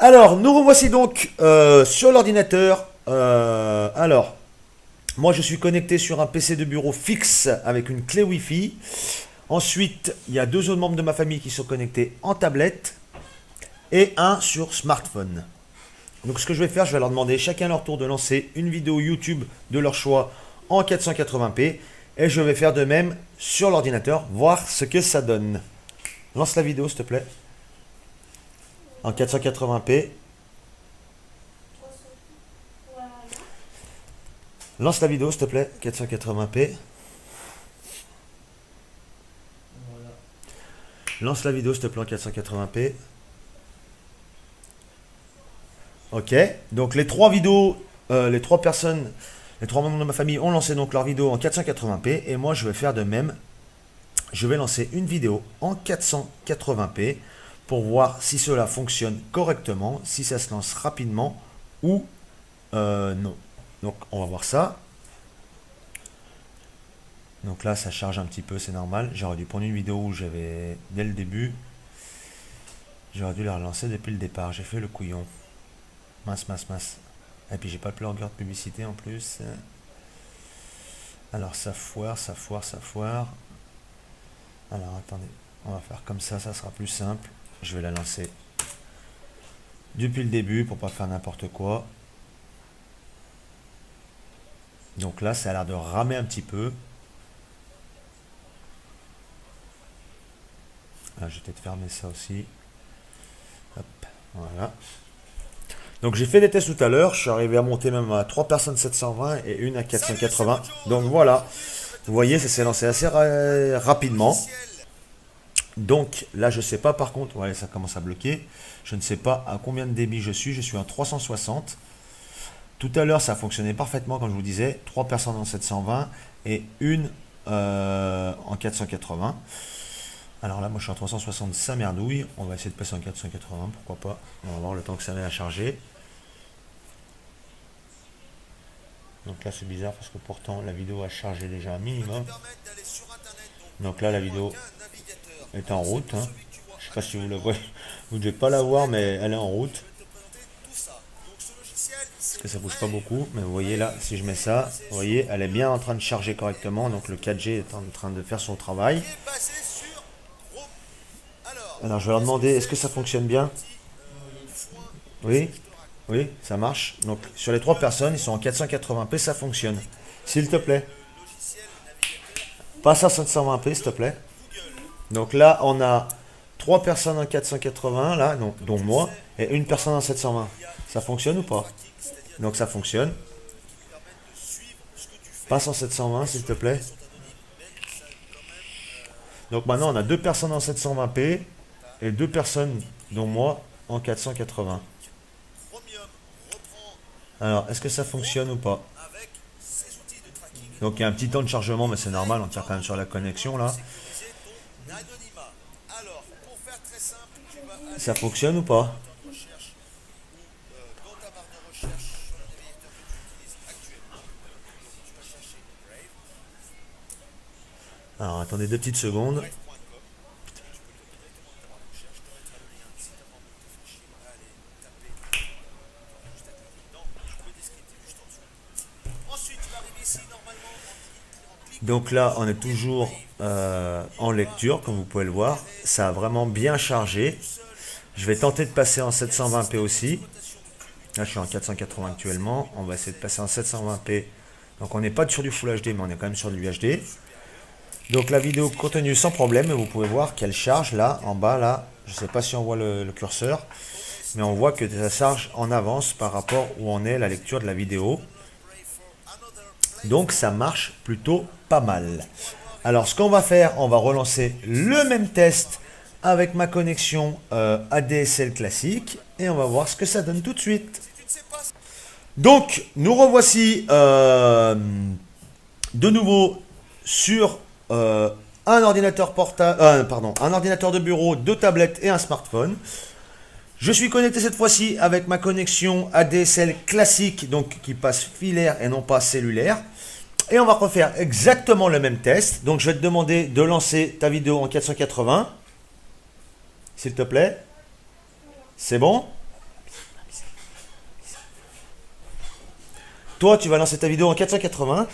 Alors, nous revoici donc sur l'ordinateur. Moi je suis connecté sur un PC de bureau fixe avec une clé Wi-Fi. Ensuite, il y a deux autres membres de ma famille qui sont connectés en tablette et un sur smartphone. Donc ce que je vais faire, je vais leur demander chacun à leur tour de lancer une vidéo YouTube de leur choix en 480p. Et je vais faire de même sur l'ordinateur, voir ce que ça donne. Lance la vidéo s'il te plaît. En 480p. Lance la vidéo s'il te plaît, 480p. Lance la vidéo s'il te plaît en 480p. Ok, donc les trois vidéos, les trois personnes, les trois membres de ma famille ont lancé donc leur vidéo en 480p et moi je vais faire de même. Je vais lancer une vidéo en 480p pour voir si cela fonctionne correctement, si ça se lance rapidement ou non. Donc on va voir ça. Donc là ça charge un petit peu, c'est normal. J'aurais dû prendre une vidéo où j'avais, dès le début, j'aurais dû la relancer depuis le départ. J'ai fait le couillon. Mince. Et puis j'ai pas le longueur de publicité en plus. Alors ça foire. Alors attendez, on va faire comme ça sera plus simple. Je vais la lancer depuis le début pour pas faire n'importe quoi. Donc là ça a l'air de ramer un petit peu. Ah, je vais peut-être fermer ça aussi. Hop, voilà. Donc j'ai fait des tests tout à l'heure, je suis arrivé à monter même à 3 personnes 720 et une à 480. Donc voilà, vous voyez, ça s'est lancé assez rapidement. Donc là je sais pas par contre, ouais, ça commence à bloquer. Je ne sais pas à combien de débit je suis en 360. Tout à l'heure ça fonctionnait parfaitement comme je vous disais, 3 personnes en 720 et une en 480. Alors là moi je suis en 360, ça merdouille, on va essayer de passer en 480, pourquoi pas. On va voir le temps que ça met à charger. Donc là c'est bizarre parce que pourtant la vidéo a chargé déjà un minimum. Donc là la vidéo est en route. Hein. Je sais pas si vous la voyez, vous ne devez pas la voir mais elle est en route. Parce que ça bouge pas beaucoup, mais vous voyez là, si je mets ça, vous voyez, elle est bien en train de charger correctement, donc le 4G est en train de faire son travail. Alors je vais leur demander, est-ce que ça fonctionne bien? Oui, ça marche. Donc sur les trois personnes, ils sont en 480p, ça fonctionne. S'il te plaît. Passe à 720p, s'il te plaît. Donc là, on a 3 personnes en 480, là, donc, dont moi, et une personne en 720. Ça fonctionne ou pas? Donc ça fonctionne. Passe en 720, s'il te plaît. Donc maintenant, on a 2 personnes en 720p et 2 personnes, dont moi, en 480. Alors, est-ce que ça fonctionne ou pas? Donc il y a un petit temps de chargement, mais c'est normal, on tire quand même sur la connexion là. Ça fonctionne ou pas? Alors attendez 2 petites secondes. Donc là, on est toujours en lecture, comme vous pouvez le voir. Ça a vraiment bien chargé. Je vais tenter de passer en 720p aussi. Là, je suis en 480 actuellement. On va essayer de passer en 720p. Donc, on n'est pas sur du Full HD, mais on est quand même sur du HD. Donc, la vidéo continue sans problème. Vous pouvez voir qu'elle charge là, en bas, là. Je ne sais pas si on voit le curseur. Mais on voit que ça charge en avance par rapport où on est la lecture de la vidéo. Donc ça marche plutôt pas mal. Alors ce qu'on va faire, on va relancer le même test avec ma connexion ADSL classique et on va voir ce que ça donne tout de suite. Donc nous revoici de nouveau sur un ordinateur portable, un ordinateur de bureau, 2 tablettes et un smartphone. Je suis connecté cette fois-ci avec ma connexion ADSL classique, donc qui passe filaire et non pas cellulaire. Et on va refaire exactement le même test. Donc je vais te demander de lancer ta vidéo en 480. S'il te plaît. C'est bon? toi, tu vas lancer ta vidéo en 480.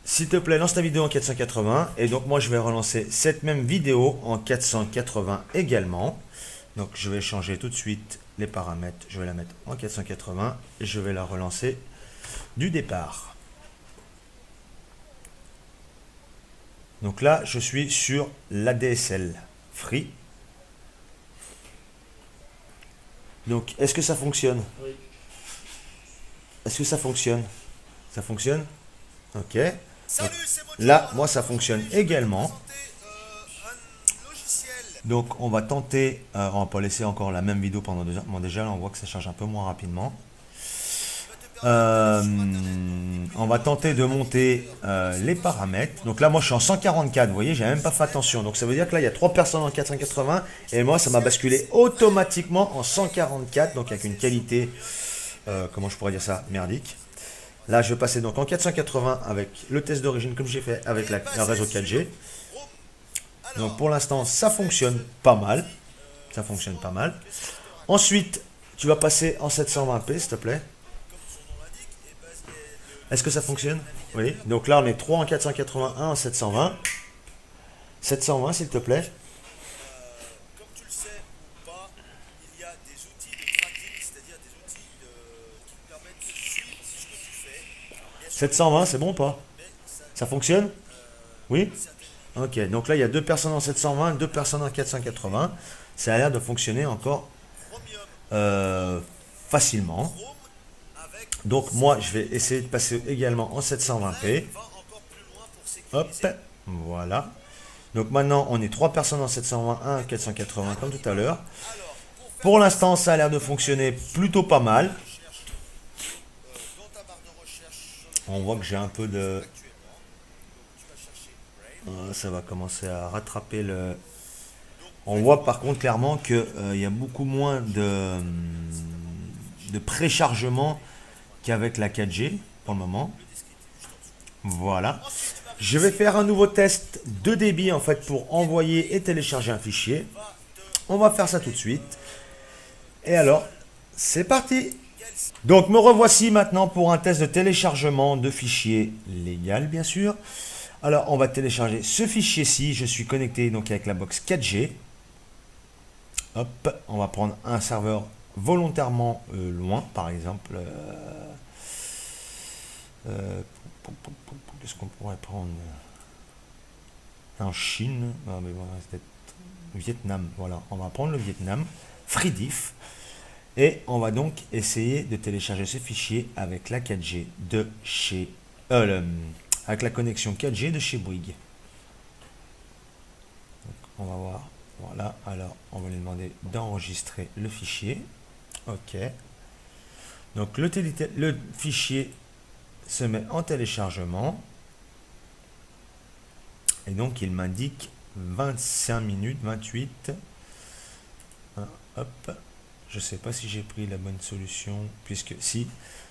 S'il te plaît, lance ta vidéo en 480. Et donc, moi, je vais relancer cette même vidéo en 480 également. Donc, je vais changer tout de suite les paramètres. Je vais la mettre en 480 et je vais la relancer du départ. Donc là, je suis sur l'ADSL Free. Donc, est-ce que ça fonctionne? Oui. Est-ce que ça fonctionne? Ça fonctionne? Ok. Salut, Donc, c'est Mojo. là, moi, ça fonctionne Aujourd'hui, je vais te également. présenter, un logiciel. Donc, on va tenter, on va pas laisser encore la même vidéo pendant 2 heures. Bon, déjà, là, on voit que ça charge un peu moins rapidement. On va tenter de monter les paramètres. Donc là, moi, je suis en 144. Vous voyez, j'ai même pas fait attention. Donc, ça veut dire que là, il y a 3 personnes en 480. Et moi, ça m'a basculé automatiquement en 144. Donc, avec une qualité, comment je pourrais dire ça, merdique. Là, je vais passer donc en 480 avec le test d'origine comme j'ai fait avec le réseau 4G. Donc pour l'instant, ça fonctionne pas mal. Ça fonctionne pas mal. Ensuite, tu vas passer en 720p, s'il te plaît. Est-ce que ça fonctionne? Oui. Donc là, on est 3 en 481 en 720. 720, s'il te plaît. Comme tu le sais ou pas, il y a des outils de tracking, c'est-à-dire des outils qui nous permettent de suivre ce que tu fais. Bien sûr, 720, c'est bon ou pas? mais Ça fonctionne? Oui. certaines Ok, donc là, il y a 2 personnes en 720, 2 personnes en 480. Ça a l'air de fonctionner encore Chromium facilement. Chrome avec Donc moi, je vais essayer de passer également en 720p. va encore plus loin pour Hop, sécuriser. voilà. Donc maintenant, on est 3 personnes en 720, 1 480 comme tout à l'heure. Alors, Pour l'instant, ça a l'air de fonctionner plutôt pas mal. recherche dans ta barre de recherche On voit que j'ai un peu de... actuellement, tu vas chercher Brave. Ça va commencer à rattraper le... On voit par contre clairement qu'il y a beaucoup moins de préchargement qu'avec la 4G pour le moment. Voilà. Je vais faire un nouveau test de débit en fait pour envoyer et télécharger un fichier. On va faire ça tout de suite. Et alors, c'est parti. Donc me revoici maintenant pour un test de téléchargement de fichier légal bien sûr. Alors on va télécharger ce fichier-ci. Je suis connecté donc avec la box 4G. Hop, on va prendre un serveur volontairement loin, par exemple. Qu'est-ce qu'on pourrait prendre en Chine? Ah, mais voilà, c'est peut-être Vietnam. Voilà, on va prendre le Vietnam, FreeDiff, et on va donc essayer de télécharger ce fichier avec la 4G de chez, avec la connexion 4G de chez Bouygues. Donc, on va voir. Voilà, alors on va lui demander d'enregistrer le fichier. Ok. Donc le fichier se met en téléchargement. Et donc il m'indique 25 minutes, 28. Hop. Je ne sais pas si j'ai pris la bonne solution, puisque si.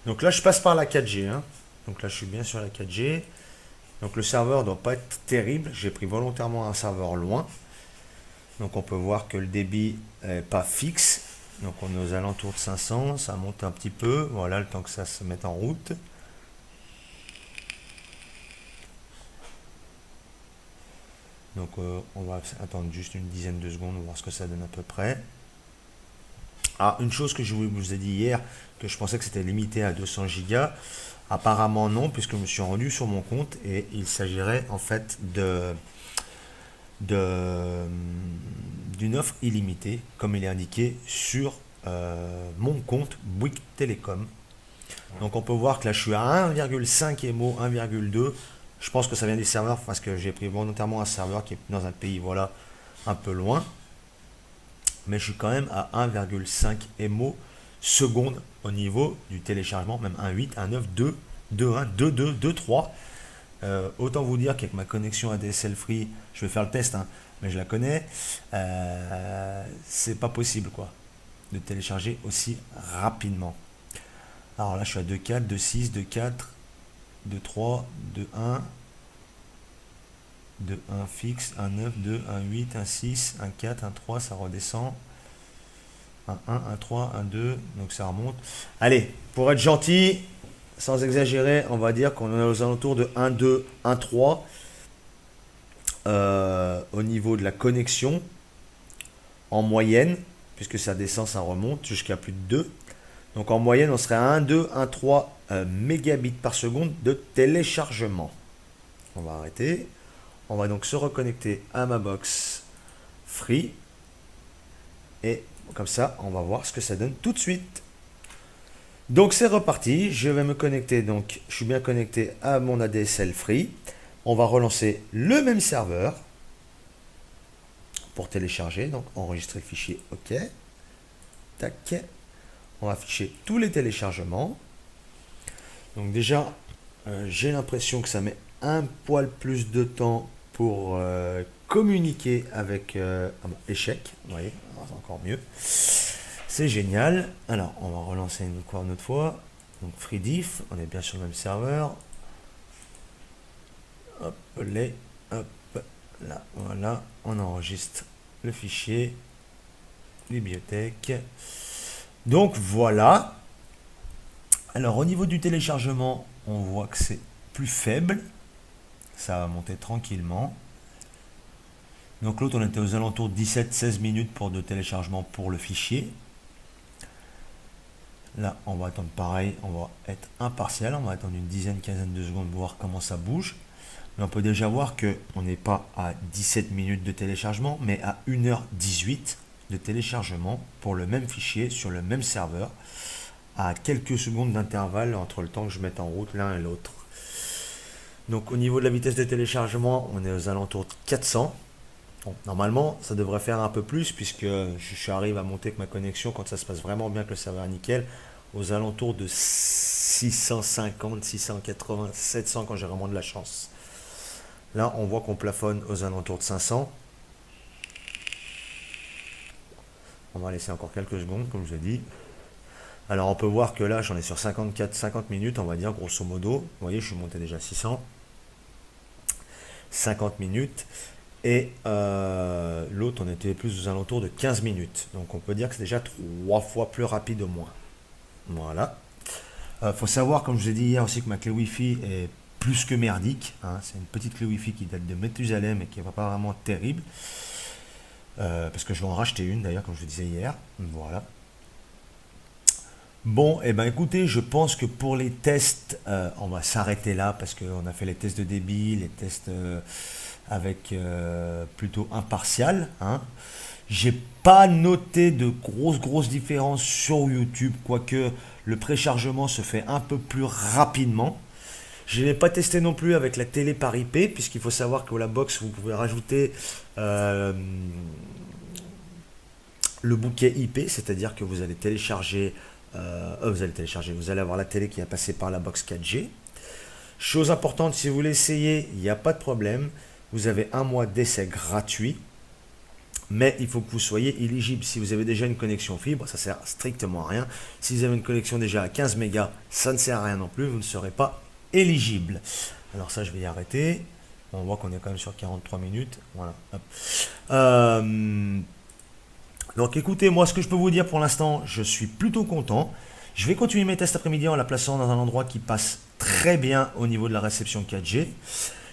Donc là je passe par la 4G. Hein. Donc là je suis bien sur la 4G. Donc le serveur ne doit pas être terrible. J'ai pris volontairement un serveur loin. Donc on peut voir que le débit n'est pas fixe. Donc on est aux alentours de 500. Ça monte un petit peu. Voilà, le temps que ça se mette en route. Donc on va attendre juste une dizaine de secondes, voir ce que ça donne à peu près. Ah, une chose que je vous ai dit hier, que je pensais que c'était limité à 200 Go. Apparemment non, puisque je me suis rendu sur mon compte et il s'agirait en fait d'une offre illimitée, comme il est indiqué sur mon compte Bouygues Télécom. Donc on peut voir que là je suis à 1,5 MO, 1,2. Je pense que ça vient du serveur parce que j'ai pris volontairement un serveur qui est dans un pays voilà un peu loin. Mais je suis quand même à 1,5 MO seconde au niveau du téléchargement, même 1,8, 1,9, 2, 2,1, 2,2, 2,3. Autant vous dire qu'avec ma connexion ADSL Free, je vais faire le test, hein, mais je la connais, c'est pas possible quoi, de télécharger aussi rapidement. Alors là, je suis à 2,4, 2,6, 2,4, 2,3, 2,1, 2,1 fixe, 1,9, 2, 1,8, 1,6, 1,4, 1,3, ça redescend. 1, 1, 1, 3, 1, 2. Donc ça remonte. Allez, pour être gentil, sans exagérer, on va dire qu'on est aux alentours de 1, 2, 1, 3 au niveau de la connexion en moyenne, puisque ça descend, ça remonte jusqu'à plus de 2. Donc en moyenne, on serait à 1, 2, 1, 3 mégabits par seconde de téléchargement. On va arrêter. On va donc se reconnecter à ma box Free. Et comme ça, on va voir ce que ça donne tout de suite. Donc c'est reparti. Je vais me connecter. Donc je suis bien connecté à mon ADSL Free. On va relancer le même serveur pour télécharger. Donc enregistrer le fichier. OK. Tac. On va afficher tous les téléchargements. Donc déjà, j'ai l'impression que ça met un poil plus de temps pour communiquer avec échec. Vous voyez, c'est encore mieux. C'est génial. Alors, on va relancer une autre fois. Donc, FreeDiff, on est bien sur le même serveur. Hop, hop, là, voilà. On enregistre le fichier. Bibliothèque. Donc, voilà. Alors, au niveau du téléchargement, on voit que c'est plus faible. Ça va monter tranquillement. Donc l'autre, on était aux alentours de 17-16 minutes pour de téléchargement pour le fichier. Là, on va attendre pareil, on va être impartial, on va attendre une dizaine, quinzaine de secondes pour voir comment ça bouge. Mais on peut déjà voir qu'on n'est pas à 17 minutes de téléchargement, mais à 1h18 de téléchargement pour le même fichier sur le même serveur, à quelques secondes d'intervalle entre le temps que je mette en route l'un et l'autre. Donc au niveau de la vitesse de téléchargement, on est aux alentours de 400. Bon, normalement, ça devrait faire un peu plus puisque je arrive à monter avec ma connexion quand ça se passe vraiment bien, que le serveur est nickel, aux alentours de 650, 680, 700 quand j'ai vraiment de la chance. Là, on voit qu'on plafonne aux alentours de 500. On va laisser encore quelques secondes, comme je l'ai dit. Alors, on peut voir que là, j'en ai sur 50 minutes, on va dire, grosso modo. Vous voyez, je suis monté déjà à 600. 50 minutes. Et l'autre, on était plus aux alentours de 15 minutes. Donc, on peut dire que c'est déjà 3 fois plus rapide au moins. Voilà. Faut savoir, comme je vous ai dit hier aussi, que ma clé Wi-Fi est plus que merdique. Hein. C'est une petite clé Wi-Fi qui date de Methusalem et qui n'est pas vraiment terrible. Parce que je vais en racheter une, d'ailleurs, comme je vous disais hier. Voilà. Bon, et ben écoutez, je pense que pour les tests, on va s'arrêter là parce qu'on a fait les tests de débit, les tests avec plutôt impartial. Hein. J'ai pas noté de grosses différences sur YouTube, quoique le préchargement se fait un peu plus rapidement. Je n'ai pas testé non plus avec la télé par IP, puisqu'il faut savoir que la box, vous pouvez rajouter le bouquet IP, c'est-à-dire que vous allez télécharger. Vous allez avoir la télé qui va passer par la box 4G. Chose importante, si vous voulez essayer, il n'y a pas de problème. Vous avez un mois d'essai gratuit. Mais il faut que vous soyez éligible. Si vous avez déjà une connexion fibre, ça sert strictement à rien. Si vous avez une connexion déjà à 15 mégas, ça ne sert à rien non plus. Vous ne serez pas éligible. Alors ça, je vais y arrêter. On voit qu'on est quand même sur 43 minutes. Voilà. Hop. Donc écoutez, moi ce que je peux vous dire pour l'instant, je suis plutôt content. Je vais continuer mes tests après-midi en la plaçant dans un endroit qui passe très bien au niveau de la réception 4G.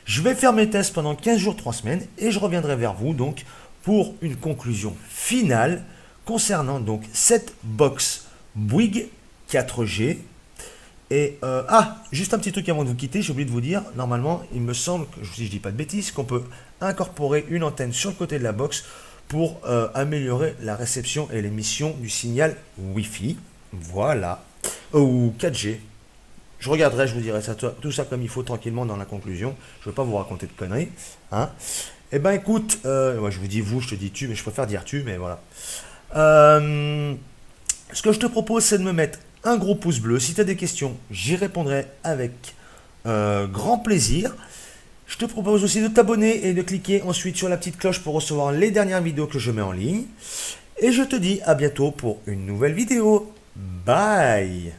Je vais faire mes tests pendant 15 jours, 3 semaines et je reviendrai vers vous donc pour une conclusion finale concernant donc cette box Bouygues 4G. Et juste un petit truc avant de vous quitter, j'ai oublié de vous dire, normalement il me semble, si je dis pas de bêtises, qu'on peut incorporer une antenne sur le côté de la box pour améliorer la réception et l'émission du signal Wi-Fi. Voilà. Ou 4G. Je regarderai, je vous dirai ça, tout ça comme il faut tranquillement dans la conclusion. Je ne veux pas vous raconter de conneries. Hein. Eh ben écoute, ouais, je vous dis vous, je te dis tu, mais je préfère dire tu, mais voilà. Ce que je te propose, c'est de me mettre un gros pouce bleu. Si tu as des questions, j'y répondrai avec grand plaisir. Je te propose aussi de t'abonner et de cliquer ensuite sur la petite cloche pour recevoir les dernières vidéos que je mets en ligne. Et je te dis à bientôt pour une nouvelle vidéo. Bye!